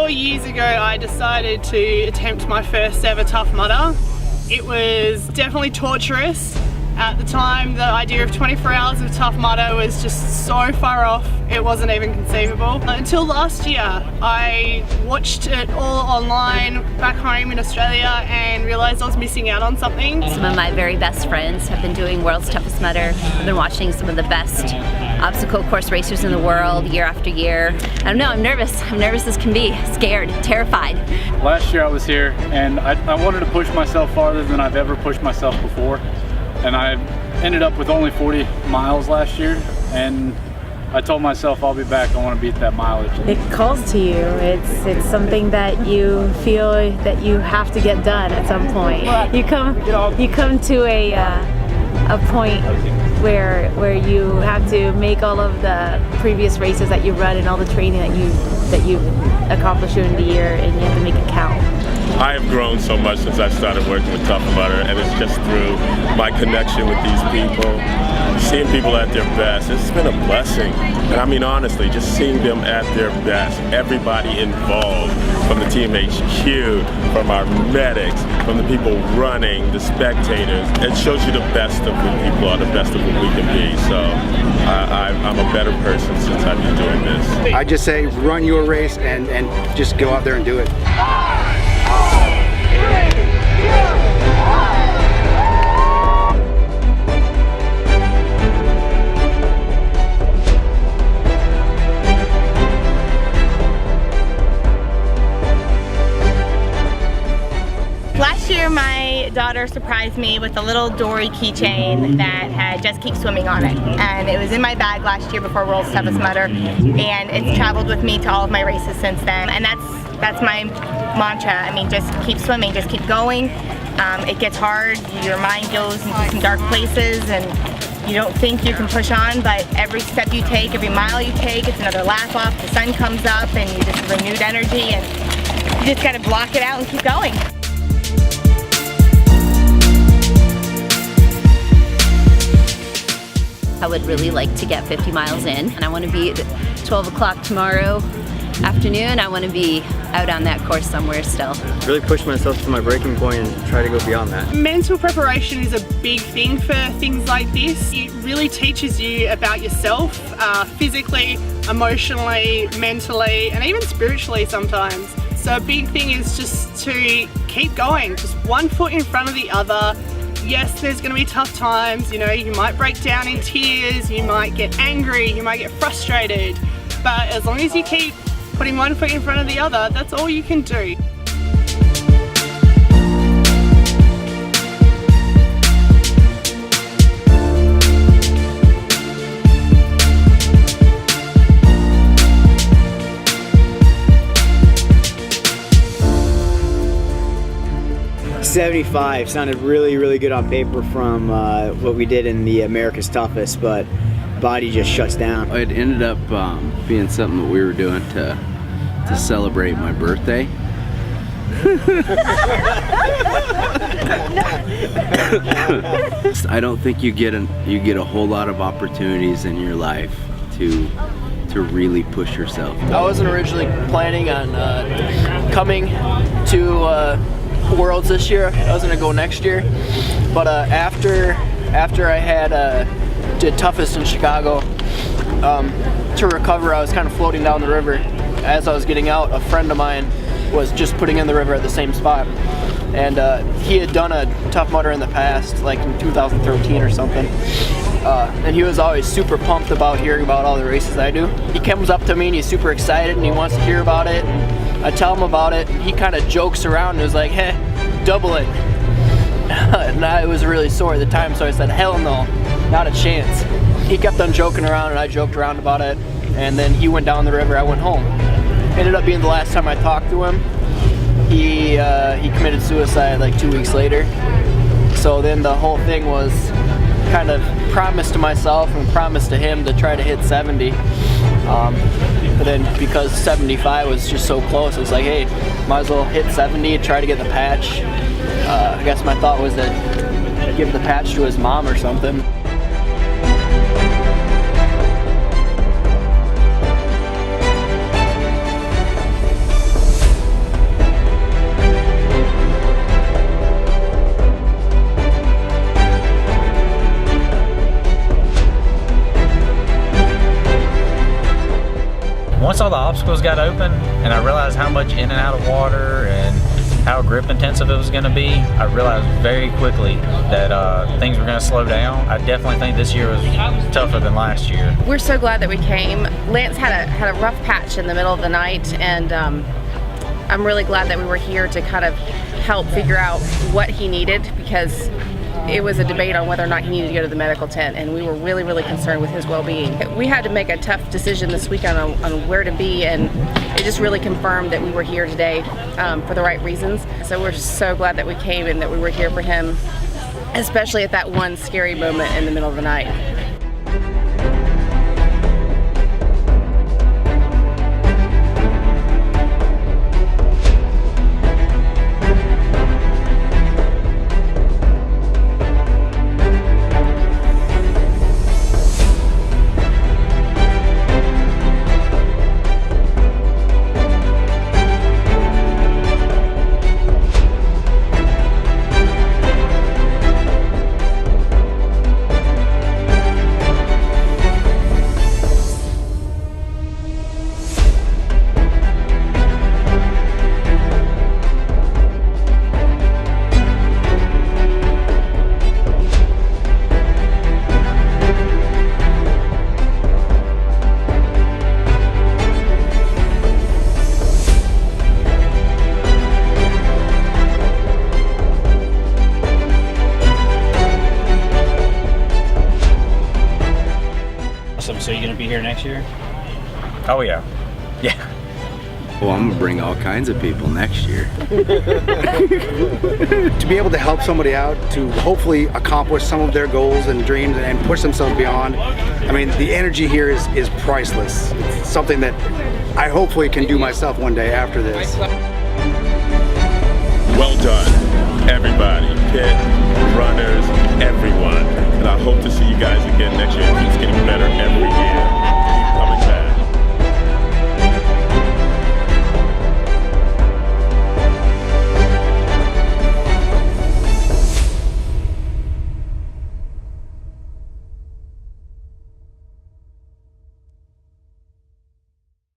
4 years ago I decided to attempt my first ever Tough Mudder. It was definitely torturous. At the time, the idea of 24 hours of Tough Mudder was just so far off, it wasn't even conceivable. Until last year, I watched it all online back home in Australia and realised I was missing out on something. Some of my very best friends have been doing World's Toughest Mudder. I've been watching some of the best obstacle course racers in the world year after year. I don't know, I'm nervous. I'm nervous as can be, scared, terrified. Last year I was here and I wanted to push myself farther than I've ever pushed myself before. And I ended up with only 40 miles last year, and I told myself I'll be back, I want to beat that mileage. It calls to you. It's something that you feel that you have to get done at some point. You come to a point where you have to make all of the previous races that you run and all the training that you accomplished during the year, and you have to make it count. I have grown so much since I started working with Tough Mudder, and it's just through my connection with these people, seeing people at their best. It's been a blessing. And I mean, honestly, just seeing them at their best, everybody involved, from the Team HQ, from our medics, from the people running, the spectators. It shows you the best of what people are, the best of what we can be. So I'm a better person since I've been doing this. I just say run your race and just go out there and do it. Last year my daughter surprised me with a little Dory keychain that had Just Keep Swimming on it, and it was in my bag last year before World's Toughest Mudder, and it's traveled with me to all of my races since then, and that's my mantra. I mean, just keep swimming, just keep going. It gets hard, your mind goes into some dark places and you don't think you can push on, but every step you take, every mile you take, it's another lap off, the sun comes up and you just have renewed energy, and you just gotta block it out and keep going. I would really like to get 50 miles in, and I want to be at 12 o'clock tomorrow afternoon. I want to be out on that course somewhere still. Really push myself to my breaking point and try to go beyond that. Mental preparation is a big thing for things like this. It really teaches you about yourself, physically, emotionally, mentally, and even spiritually sometimes. So a big thing is just to keep going, just one foot in front of the other. Yes, there's going to be tough times, you know, you might break down in tears, you might get angry, you might get frustrated, but as long as you keep putting one foot in front of the other, that's all you can do. .75 sounded really good on paper from what we did in the America's Toughest, but body just shuts down. It ended up being something that we were doing to celebrate my birthday. I don't think you get a whole lot of opportunities in your life to really push yourself. I wasn't originally planning on coming to Worlds this year. I was gonna go next year, but after I had did toughest in Chicago, to recover I was kind of floating down the river. As I was getting out, a friend of mine was just putting in the river at the same spot, and he had done a Tough Mudder in the past, like in 2013 or something, and he was always super pumped about hearing about all the races I do. He comes up to me and he's super excited and he wants to hear about it. I tell him about it, and he kind of jokes around and is like, "Hey, double it." And I was really sore at the time, so I said, "Hell no, not a chance." He kept on joking around and I joked around about it, and then he went down the river, I went home. Ended up being the last time I talked to him. He committed suicide like 2 weeks later. So then the whole thing was kind of promised to myself and promised to him to try to hit 70. But then because 75 was just so close, it was like, hey, might as well hit 70 and try to get the patch. I guess my thought was that give the patch to his mom or something. until the obstacles got open and I realized how much in and out of water and how grip intensive it was going to be, I realized very quickly that things were going to slow down. I definitely think this year was tougher than last year. We're so glad that we came. Lance had a rough patch in the middle of the night, and I'm really glad that we were here to kind of help figure out what he needed, because it was a debate on whether or not he needed to go to the medical tent, and we were really, really concerned with his well-being. We had to make a tough decision this weekend on where to be, and it just really confirmed that we were here today for the right reasons. So we're so glad that we came and that we were here for him, especially at that one scary moment in the middle of the night. So you're going to be here next year? Oh yeah. Yeah. Well, I'm gonna bring all kinds of people next year. To be able to help somebody out to hopefully accomplish some of their goals and dreams and push themselves beyond, I mean, the energy here is priceless. It's something that I hopefully can do myself one day after this. Well done, everybody, pit, runners, everyone. And I hope to see you guys again next year. It keeps getting better every year.